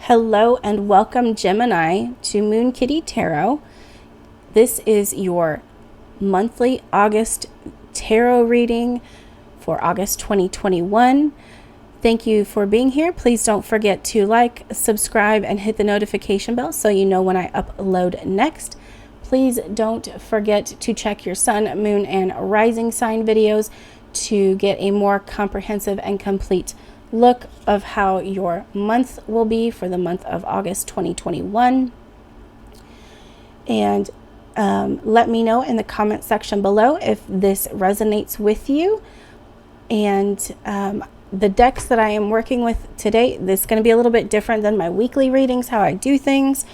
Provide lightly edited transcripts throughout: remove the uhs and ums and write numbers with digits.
Hello and welcome, Gemini, to Moon Kitty Tarot. This is your monthly August tarot reading for August 2021. Thank you for being here. Please don't forget to like, subscribe, and hit the notification bell so you know when I upload next. Please don't forget to check your sun, moon, and rising sign videos to get a more comprehensive and complete look of how your month will be for the month of August 2021. And let me know in the comment section below if this resonates with you. And the decks that I am working with today, this is going to be a little bit different than my weekly readings, how I do things.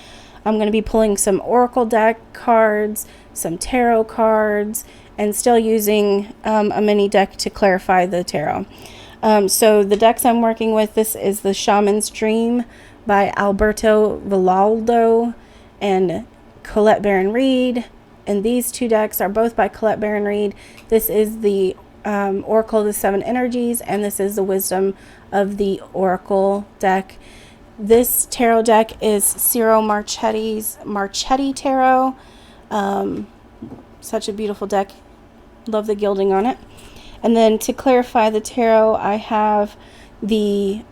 I'm going to be pulling some Oracle deck cards, some tarot cards, and still using a mini deck to clarify the tarot. So the decks I'm working with, this is the Shaman's Dream by Alberto Villaldo and Colette Baron-Reid. And these two decks are both by Colette Baron-Reid. This is the Oracle of the Seven Energies, and this is the Wisdom of the Oracle deck. This tarot deck is Ciro Marchetti's Marchetti Tarot. Such a beautiful deck. Love the gilding on it. And then to clarify the tarot, I have the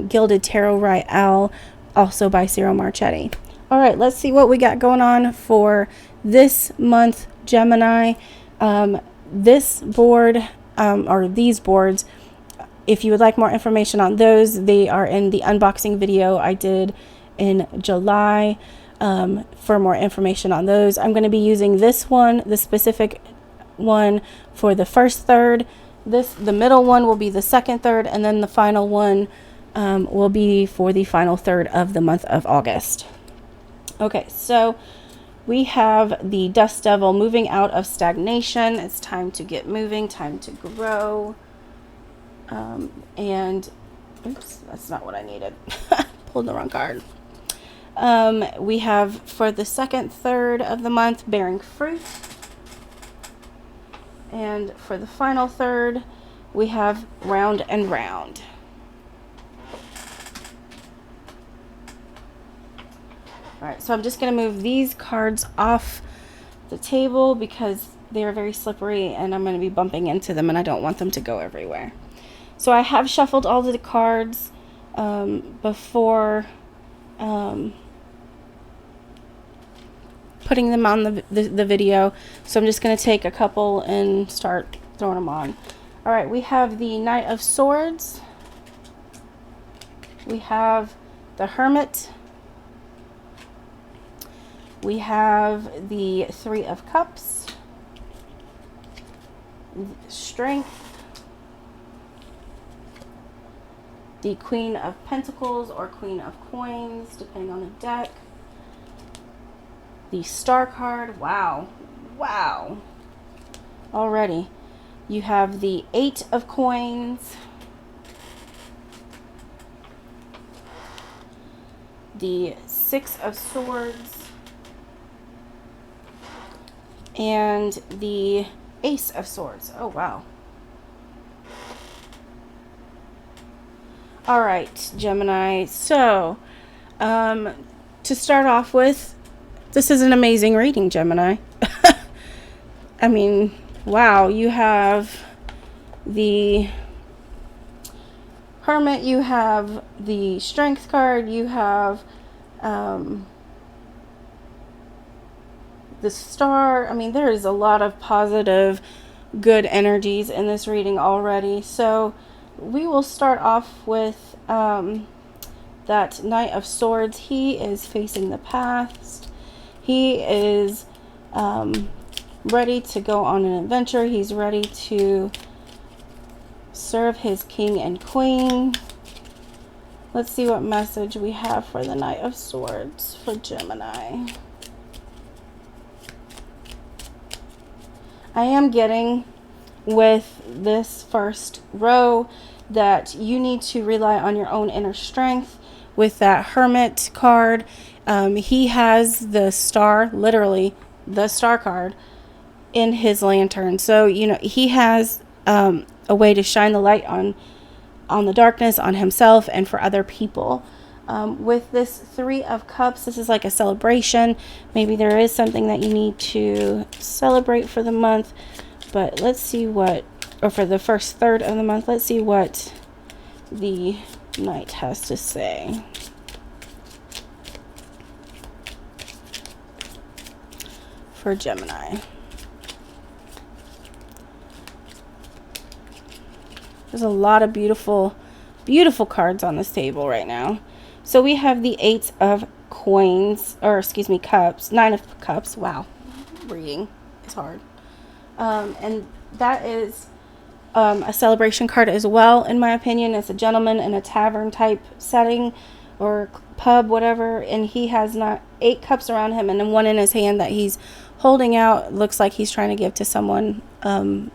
Gilded Tarot Royale, also by Ciro Marchetti. All right, let's see what we got going on for this month, Gemini. This board, or these boards, if you would like more information on those, they are in the unboxing video I did in July. For more information on those, I'm going to be using this one, the specific one, for the first third. The middle one will be the second third, and then the final one will be for the final third of the month of August. Okay, so we have the Dust Devil moving out of stagnation. It's time to get moving, time to grow. And oops, that's not what I needed. Pulled the wrong card. We have for the second third of the month, bearing fruit. And for the final third, we have round and round. All right, so I'm just going to move these cards off the table because they are very slippery and I'm going to be bumping into them and I don't want them to go everywhere. So I have shuffled all the cards before putting them on the video, so I'm just going to take a couple and start throwing them on. All right, we have the Knight of Swords, we have the Hermit, we have the Three of Cups, Strength, the Queen of Pentacles or Queen of Coins, depending on the deck, the Star card. Wow. Already. You have the Eight of Coins, the Six of Swords, and the Ace of Swords. Oh, wow. All right, Gemini. So, to start off with, this is an amazing reading, Gemini. I mean, wow, you have the Hermit, you have the Strength card, you have the Star. I mean, there is a lot of positive, good energies in this reading already. So we will start off with that Knight of Swords. He is facing the past. He is ready to go on an adventure. He's ready to serve his king and queen. Let's see what message we have for the Knight of Swords for Gemini. I am getting with this first row that you need to rely on your own inner strength. With that Hermit card, he has the star, literally the Star card, in his lantern. So, you know, he has a way to shine the light on the darkness, on himself, and for other people. With this Three of Cups, this is like a celebration. Maybe there is something that you need to celebrate for the month. But let's see what, or for the first third of the month, let's see what the Knight has to say. For Gemini. There's a lot of beautiful, beautiful cards on this table right now. So we have the Eight of Coins, or excuse me, Cups, Nine of Cups. Wow, reading is hard. And that is a celebration card as well, in my opinion. It's a gentleman in a tavern type setting or pub, whatever, and he has 8 cups around him and then one in his hand that he's holding out. Looks like he's trying to give to someone.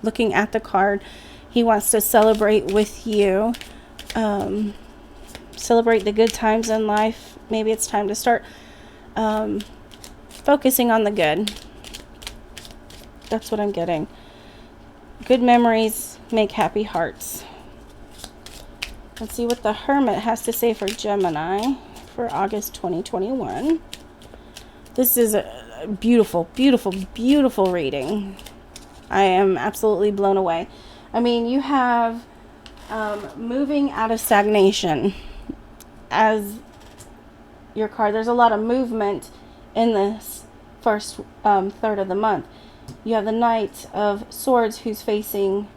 Looking at the card, he wants to celebrate with you, celebrate the good times in life. Maybe it's time to start focusing on the good. That's what I'm getting. Good memories make happy hearts. Let's see what the Hermit has to say for Gemini for August 2021. This is a beautiful, beautiful, beautiful reading. I am absolutely blown away. I mean, you have moving out of stagnation as your card. There's a lot of movement in this first third of the month. You have the Knight of Swords who's facing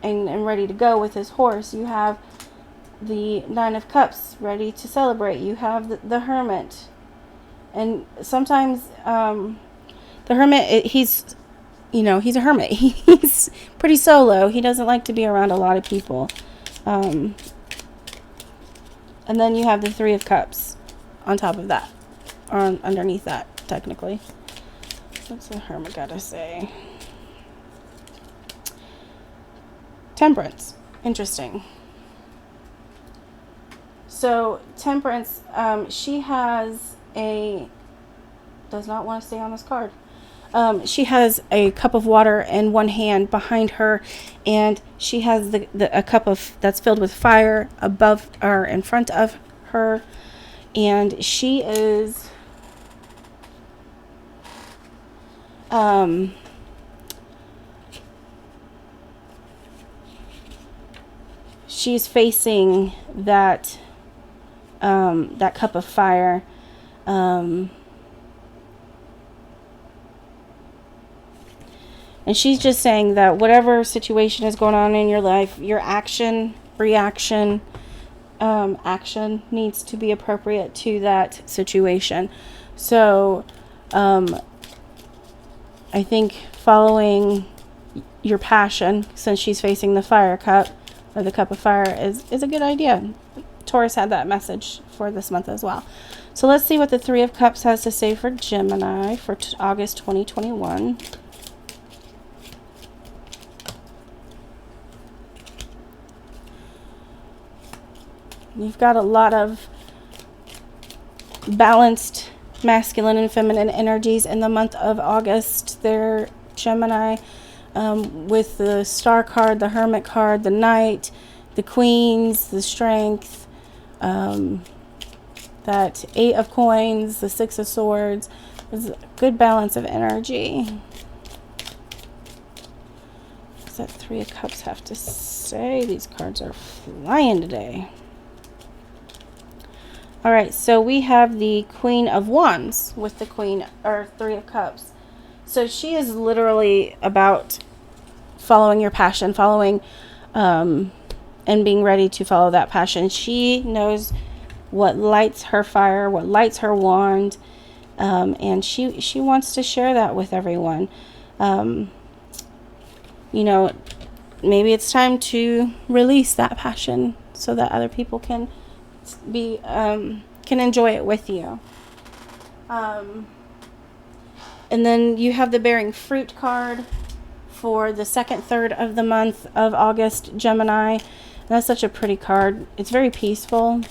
and ready to go with his horse. You have the Nine of Cups ready to celebrate. You have the Hermit. And sometimes the Hermit, he's a hermit. He's pretty solo. He doesn't like to be around a lot of people. And then you have the Three of Cups on top of that, or underneath that, technically. What's the Hermit got to say? Temperance. Interesting. So, Temperance, she has does not want to stay on this card. She has a cup of water in one hand behind her, and she has a cup that's filled with fire above or in front of her, and she is she's facing that cup of fire. And she's just saying that whatever situation is going on in your life, your action, reaction, action needs to be appropriate to that situation. So, I think following your passion, since she's facing the fire cup, or the cup of fire, is a good idea. Taurus had that message for this month as well. So let's see what the Three of Cups has to say for Gemini for August 2021. You've got a lot of balanced masculine and feminine energies in the month of August there, Gemini, with the Star card, the Hermit card, the Knight, the Queens, the Strength, that Eight of Coins, the Six of Swords. There's a good balance of energy. What does that Three of Cups have to say? These cards are flying today. All right, so we have the Queen of Wands with the Three of Cups. So she is literally about following your passion, following and being ready to follow that passion. She knows what lights her fire, what lights her wand, and she wants to share that with everyone. Maybe it's time to release that passion so that other people can enjoy it with you. And then you have the Bearing Fruit card for the second third of the month of August, Gemini. And that's such a pretty card. It's very peaceful.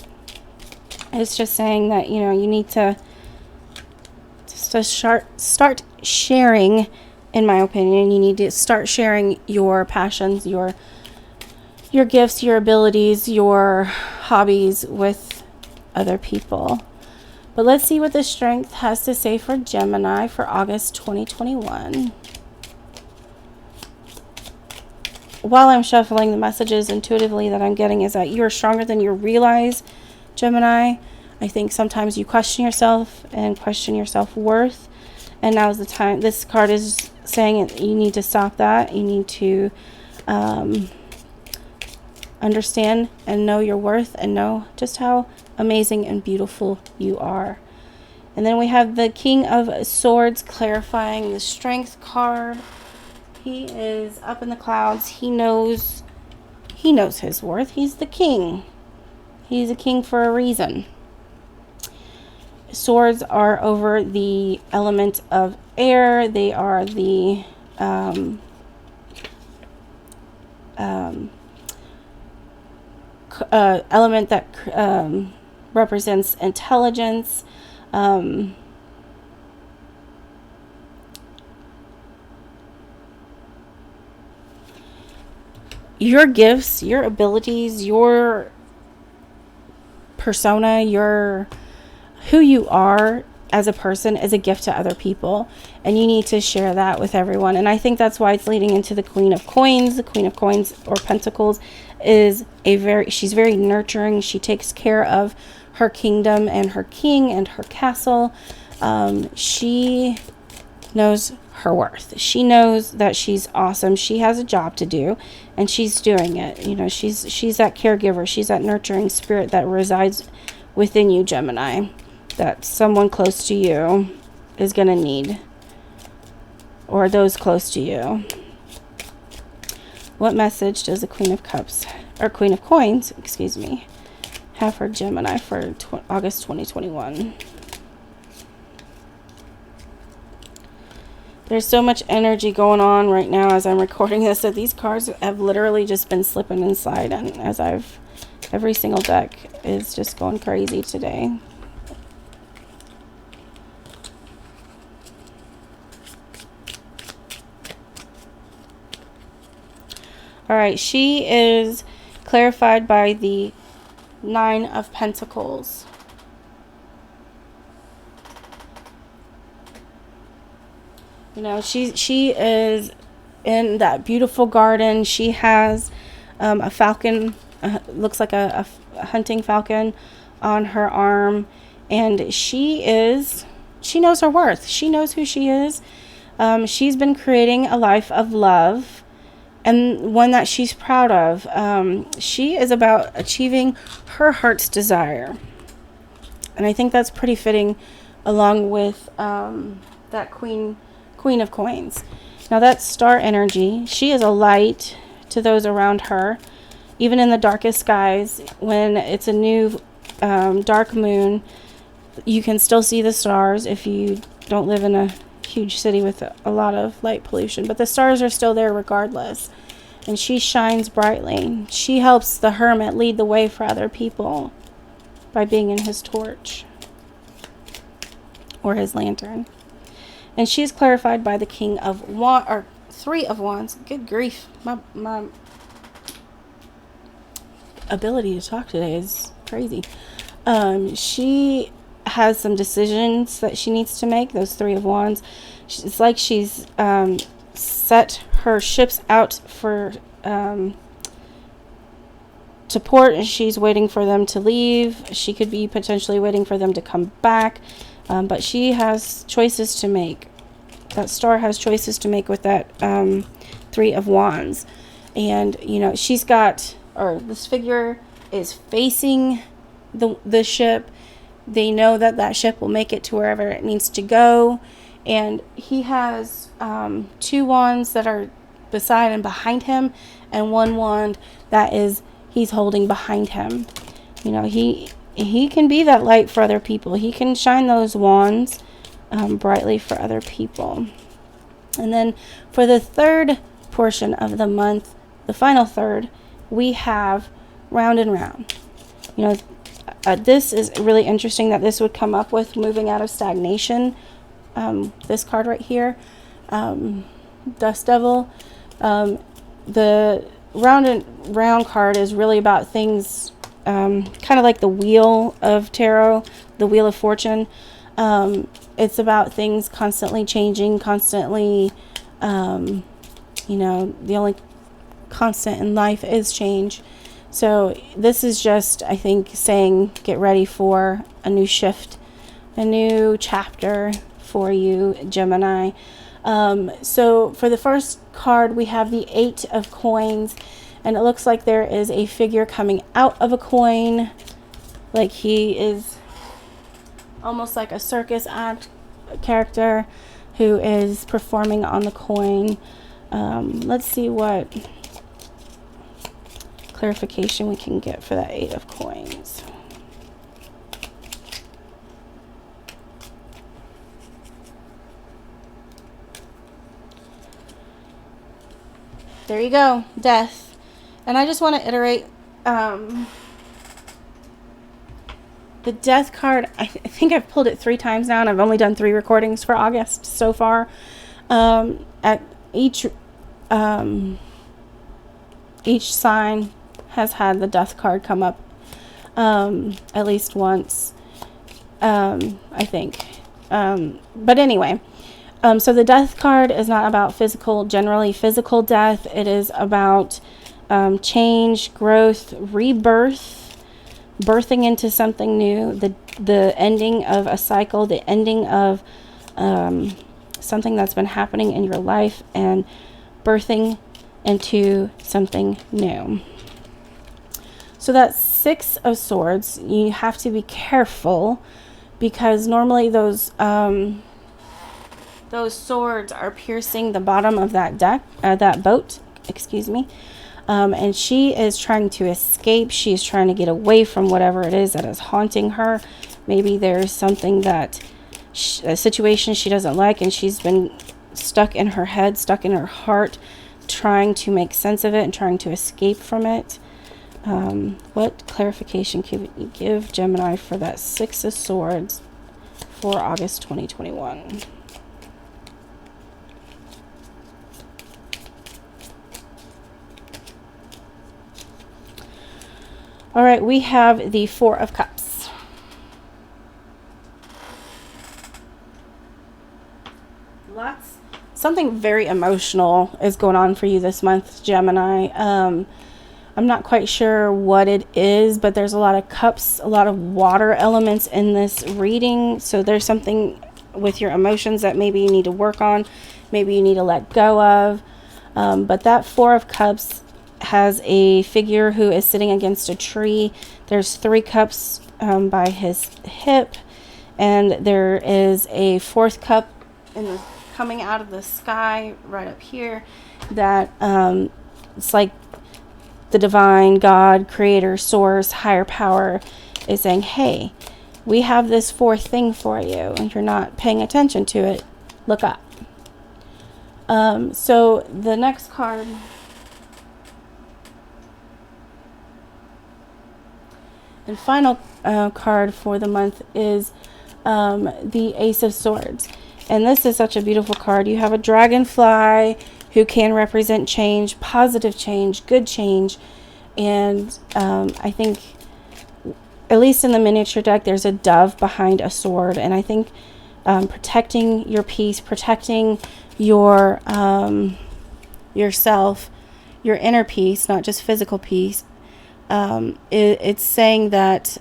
It's just saying that, you need to start sharing, in my opinion. You need to start sharing your passions, your gifts, your abilities, your hobbies with other people. But let's see what the Strength has to say for Gemini for August 2021. While I'm shuffling, the messages intuitively that I'm getting is that you are stronger than you realize, Gemini. I think sometimes you question yourself and question your self-worth. And now is the time. This card is saying you need to stop that. You need to understand and know your worth and know just how amazing and beautiful you are. And then we have the King of Swords clarifying the Strength card. He is up in the clouds. He knows his worth. He's the king. He's a king for a reason. Swords are over the element of air. They are the element that represents intelligence. Your gifts, your abilities, your persona, who you are as a person is a gift to other people, and you need to share that with everyone. And I think that's why it's leading into the Queen of Coins. The Queen of Coins or Pentacles is she's very nurturing. She takes care of her kingdom and her king and her castle. She knows her worth. She knows that she's awesome. She has a job to do, and she's doing it. You know, she's that caregiver. She's that nurturing spirit that resides within you, Gemini, that someone close to you is going to need, or those close to you. What message does the Queen of Cups, or Queen of Coins, excuse me, have for Gemini for August 2021? There's so much energy going on right now as I'm recording this that these cards have literally just been slipping inside, and every single deck is just going crazy today. All right, she is clarified by the Nine of Pentacles. You know, she is in that beautiful garden. She has a falcon, looks like a hunting falcon on her arm, and she knows her worth. She knows who she is. She's been creating a life of love, and one that she's proud of. She is about achieving her heart's desire, and I think that's pretty fitting along with that Queen of Coins. Now that's star energy. She is a light to those around her, even in the darkest skies. When it's a new dark moon, you can still see the stars if you don't live in a huge city with a lot of light pollution, but the stars are still there regardless, and she shines brightly. She helps the Hermit lead the way for other people by being in his torch or his lantern. And she's clarified by the King of Wands, or Three of Wands. Good grief. My ability to talk today is crazy. She has some decisions that she needs to make, those Three of Wands. It's like she's set her ships out for to port, and she's waiting for them to leave. She could be potentially waiting for them to come back. But she has choices to make. That star has choices to make with that Three of Wands. And, you know, she's got, or this figure is facing the ship. They know that that ship will make it to wherever it needs to go. And he has 2 wands that are beside and behind him, and 1 wand that he's holding behind him. You know, he can be that light for other people. He can shine those wands brightly for other people. And then for the third portion of the month, the final third, we have Round and Round. You know, this is really interesting that this would come up with moving out of stagnation. This card right here, Dust Devil. The Round and Round card is really about things kind of like the wheel of tarot, the wheel of fortune. It's about things constantly changing, constantly, the only constant in life is change. So this is just, I think, saying get ready for a new shift, a new chapter for you, Gemini. So for the first card, we have the 8 of coins, and it looks like there is a figure coming out of a coin, like he is almost like a circus act character who is performing on the coin. Let's see what clarification we can get for that 8 of coins. There you go, death. And I just want to iterate the death card. I think I've pulled it 3 times now, and I've only done 3 recordings for August so far. At each sign has had the death card come up at least once, I think. But anyway, so the death card is not about generally physical death. It is about change, growth, rebirth, birthing into something new, the ending of a cycle, the ending of something that's been happening in your life, and birthing into something new. So that's 6 of swords. You have to be careful, because normally those swords are piercing the bottom of that boat, excuse me. And she is trying to escape. She is trying to get away from whatever it is that is haunting her. Maybe there's something a situation she doesn't like, and she's been stuck in her head, stuck in her heart, trying to make sense of it and trying to escape from it. What clarification can you give, Gemini, for that 6 of swords for August 2021? All right, we have the 4 of cups. Something very emotional is going on for you this month, Gemini. I'm not quite sure what it is, but there's a lot of cups, a lot of water elements in this reading. So there's something with your emotions that maybe you need to work on, maybe you need to let go of. But that 4 of cups has a figure who is sitting against a tree. There's 3 cups by his hip, and there is a 4th cup coming out of the sky right up here that it's like the divine God, creator, source, higher power is saying, hey, we have this 4th thing for you, and you're not paying attention to it. Look up. So the next card and final card for the month is the Ace of Swords. And this is such a beautiful card. You have a dragonfly who can represent change, positive change, good change. And I think, at least in the miniature deck, there's a dove behind a sword. And I think protecting your peace, protecting your yourself, your inner peace, not just physical peace. It's saying that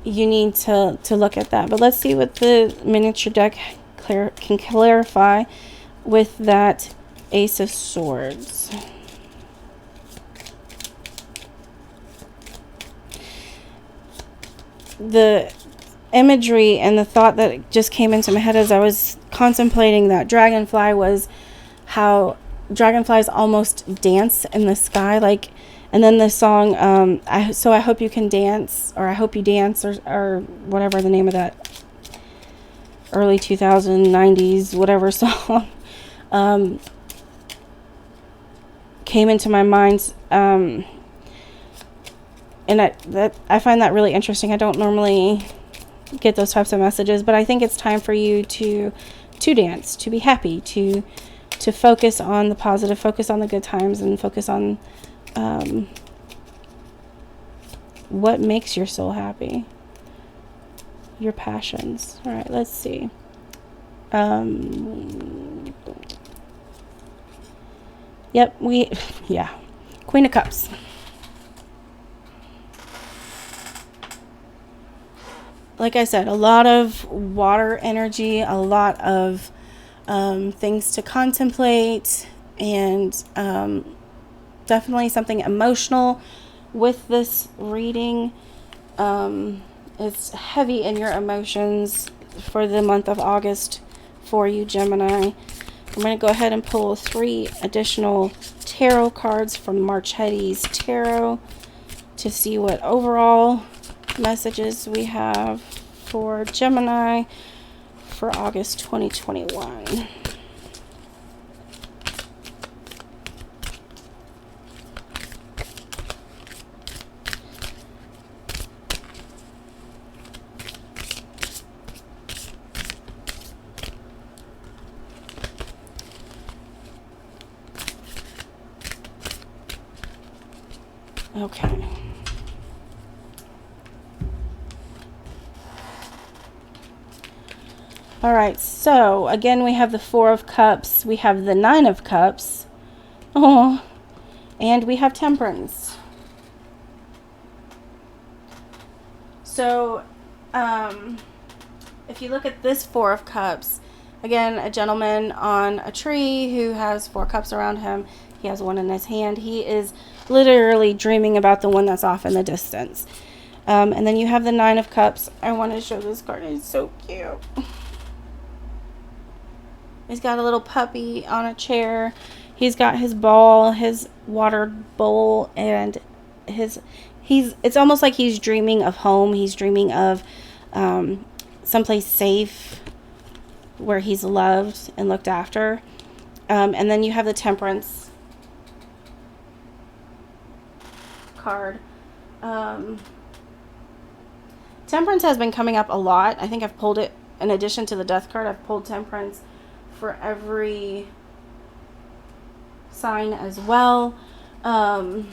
you need to look at that. But let's see what the miniature deck can clarify with that Ace of Swords. The imagery and the thought that just came into my head as I was contemplating that dragonfly was how dragonflies almost dance in the sky, like. And then the song, I hope you can dance, or I hope you dance, or whatever the name of that early 2090s whatever song came into my mind. And I find that really interesting. I don't normally get those types of messages, but I think it's time for you to dance, to be happy, to focus on the positive, focus on the good times, and focus on what makes your soul happy? Your passions. All right, let's see. Yep, yeah. Queen of Cups. Like I said, a lot of water energy, a lot of things to contemplate, and definitely something emotional with this reading. It's heavy in your emotions for the month of August for you, Gemini. I'm going to go ahead and pull 3 additional tarot cards from Marchetti's Tarot to see what overall messages we have for Gemini for August 2021. Okay. All right, so again, we have the 4 of Cups, we have the 9 of Cups, oh, and we have Temperance. So, if you look at this 4 of Cups, again, a gentleman on a tree who has 4 cups around him. He has one in his hand. He is literally dreaming about the one that's off in the distance. And then you have the 9 of Cups. I want to show this card. It's so cute. He's got a little puppy on a chair. He's got his ball, his water bowl, and it's almost like he's dreaming of home. He's dreaming of someplace safe where he's loved and looked after. And then you have the Temperance card. Temperance has been coming up a lot. I think I've pulled it in addition to the Death card. I've pulled Temperance for every sign as well. And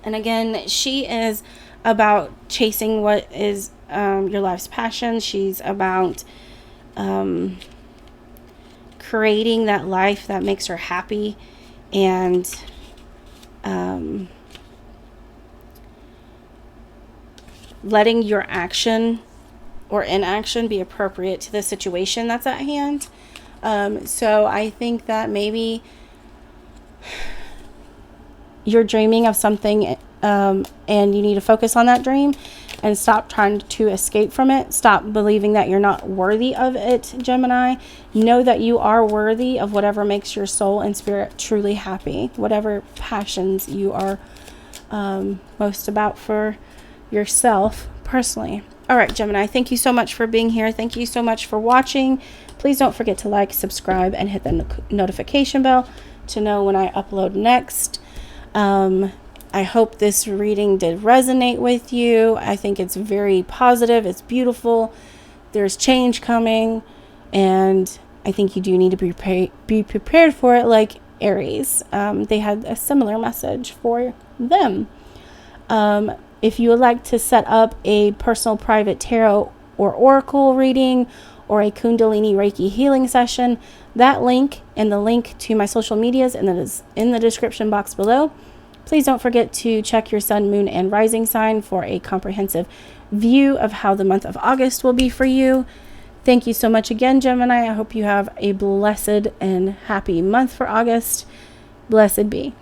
again, she is about chasing what is your life's passion. She's about creating that life that makes her happy, and letting your action or inaction be appropriate to the situation that's at hand. So I think that maybe you're dreaming of something and you need to focus on that dream and stop trying to escape from it. Stop believing that you're not worthy of it, Gemini. Know that you are worthy of whatever makes your soul and spirit truly happy, whatever passions you are most about for yourself personally. All right, Gemini, thank you so much for being here. Thank you so much for watching. Please don't forget to like, subscribe, and hit the notification bell to know when I upload next. I hope this reading did resonate with you. I think it's very positive. It's beautiful. There's change coming, and I think you do need to be prepared for it, like Aries. They had a similar message for them. If you would like to set up a personal private tarot or oracle reading or a Kundalini Reiki healing session, that link and the link to my social medias is in the description box below. Please don't forget to check your sun, moon, and rising sign for a comprehensive view of how the month of August will be for you. Thank you so much again, Gemini. I hope you have a blessed and happy month for August. Blessed be.